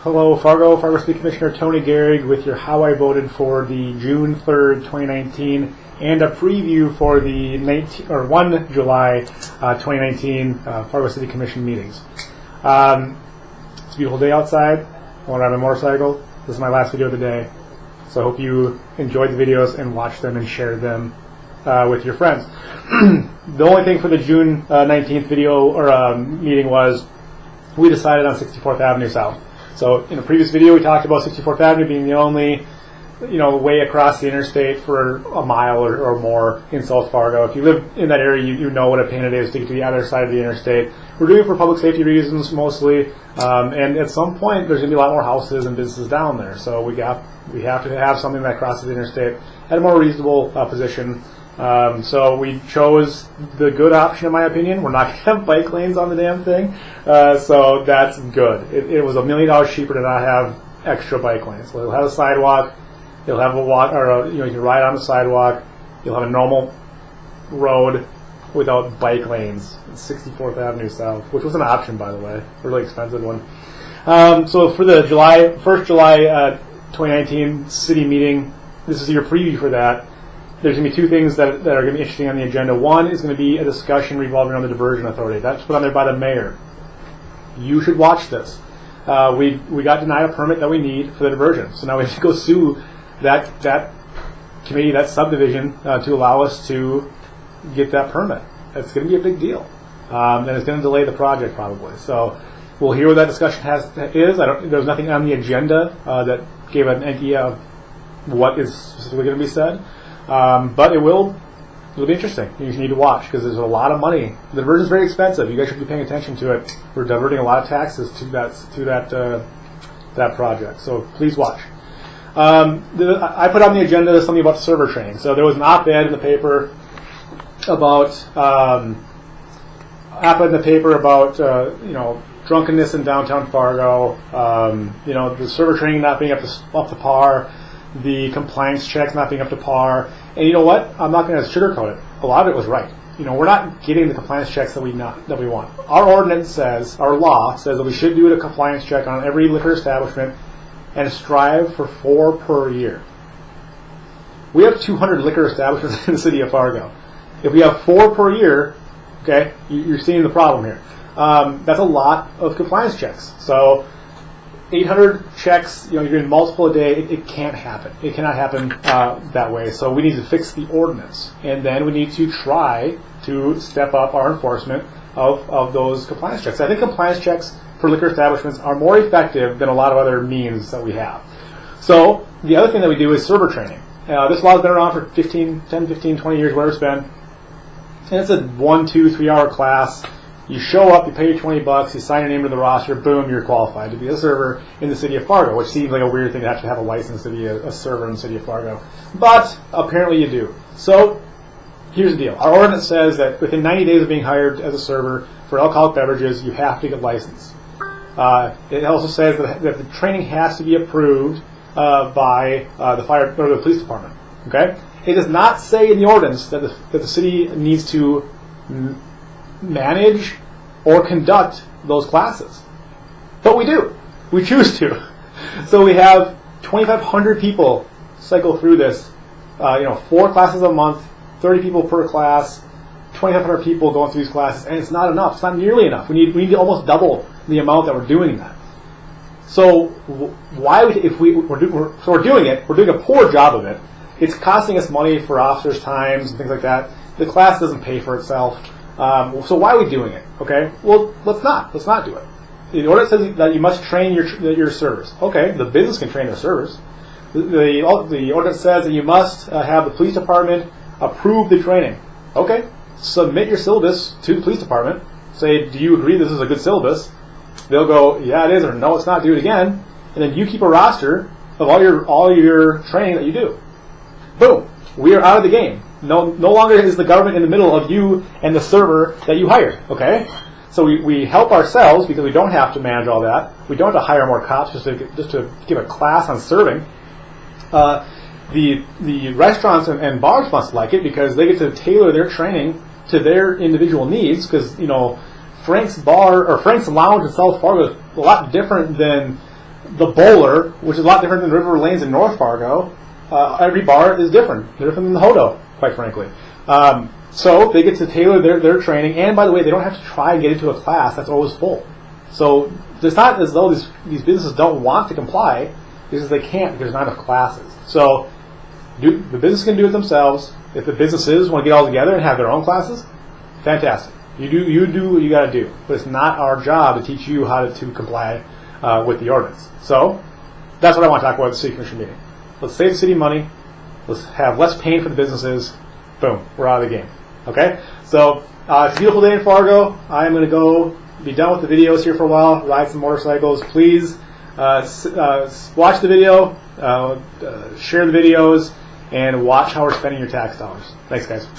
Hello, Fargo City Commissioner Tony Gehrig with your how I voted for the June 3rd, 2019, and a preview for the 1 July 2019 Fargo City Commission meetings. It's a beautiful day outside. I want to ride my motorcycle. This is my last video of the day, so I hope you enjoyed the videos and watched them and shared them with your friends. The only thing for the June 19th video or meeting was we decided on 64th Avenue South. So in a previous video, we talked about 64th Avenue being the only, way across the interstate for a mile or more in South Fargo. If you live in that area, you know what a pain it is to get to the other side of the interstate. We're doing it for public safety reasons mostly, and at some point there's going to be a lot more houses and businesses down there. So we have to have something that crosses the interstate at a more reasonable position. So we chose the good option, in my opinion. We're not going to have bike lanes on the damn thing, so that's good. It was $1 million cheaper to not have extra bike lanes. So it'll have a sidewalk, you'll have a walk, or you can ride on the sidewalk. You'll have a normal road without bike lanes. It's 64th Avenue South, which was an option, by the way, a really expensive one. So for the 1st July 2019 city meeting, this is your preview for that. There's going to be two things that are going to be interesting on the agenda. One is going to be a discussion revolving around the diversion authority. That's put on there by the mayor. You should watch this. We got denied a permit that we need for the diversion, so now we have to go sue that committee, that subdivision, to allow us to get that permit. It's going to be a big deal, and it's going to delay the project probably. So we'll hear what that discussion is. There's nothing on the agenda that gave an idea of what is specifically going to be said. But it'll be interesting. You need to watch because there's a lot of money. The diversion is very expensive. You guys should be paying attention to it. We're diverting a lot of taxes to that project. So please watch. I put on the agenda something about server training. So there was an op-ed in the paper about drunkenness in downtown Fargo. The server training not being up to par. The compliance checks not being up to par. And you know what? I'm not going to sugarcoat it. A lot of it was right. We're not getting the compliance checks that we want. Our ordinance says, our law says that we should do a compliance check on every liquor establishment and strive for 4 per year. We have 200 liquor establishments in the city of Fargo. If we have 4 per year, okay, you're seeing the problem here. That's a lot of compliance checks. So 800 checks, you're doing multiple a day. It can't happen. It cannot happen that way. So we need to fix the ordinance, and then we need to try to step up our enforcement of those compliance checks. I think compliance checks for liquor establishments are more effective than a lot of other means that we have. So the other thing that we do is server training. This law has been around for 10, 15, 20 years, whatever it's been, and it's a 1, 2, 3 hour class. You show up, you pay your $20, you sign your name to the roster, boom, you're qualified to be a server in the city of Fargo, which seems like a weird thing to have a license to be a server in the city of Fargo. But apparently you do. So here's the deal. Our ordinance says that within 90 days of being hired as a server for alcoholic beverages, you have to get licensed. It also says that the training has to be approved by the fire or the police department. Okay? It does not say in the ordinance that the city needs to manage or conduct those classes, but we do. We choose to. So we have 2,500 people cycle through this. 4 classes a month, 30 people per class, 2,500 people going through these classes, and it's not enough. It's not nearly enough. We need to almost double the amount that we're doing that. So why if we're doing it, we're doing a poor job of it. It's costing us money for officers' times and things like that. The class doesn't pay for itself. So why are we doing it? Okay, well, let's not do it. The ordinance says that you must train your servers. Okay, the business can train their servers. The ordinance says that you must have the police department approve the training. Okay, submit your syllabus to the police department. Say, do you agree this is a good syllabus? They'll go, yeah, it is, or no, it's not. Do it again, and then you keep a roster of all your training that you do. Boom, we are out of the game. No longer is the government in the middle of you and the server that you hired, okay? So we help ourselves because we don't have to manage all that. We don't have to hire more cops just to give a class on serving. The restaurants and bars must like it because they get to tailor their training to their individual needs because, Frank's Bar or Frank's Lounge in South Fargo is a lot different than the bowler, which is a lot different than River Lanes in North Fargo, every bar is different. They're different than the Hodo, quite frankly. So they get to tailor their training, and by the way, they don't have to try and get into a class that's always full. So it's not as though these businesses don't want to comply, because they can't because there's not enough classes. So the business can do it themselves. If the businesses want to get all together and have their own classes, fantastic. You do what you got to do. But it's not our job to teach you how to comply with the ordinance. So that's what I want to talk about at the City Commission meeting. Let's save the city money. Let's have less pain for the businesses. Boom, we're out of the game. Okay? So it's a beautiful day in Fargo. I'm going to go be done with the videos here for a while, ride some motorcycles. Please watch the video, share the videos, and watch how we're spending your tax dollars. Thanks, guys.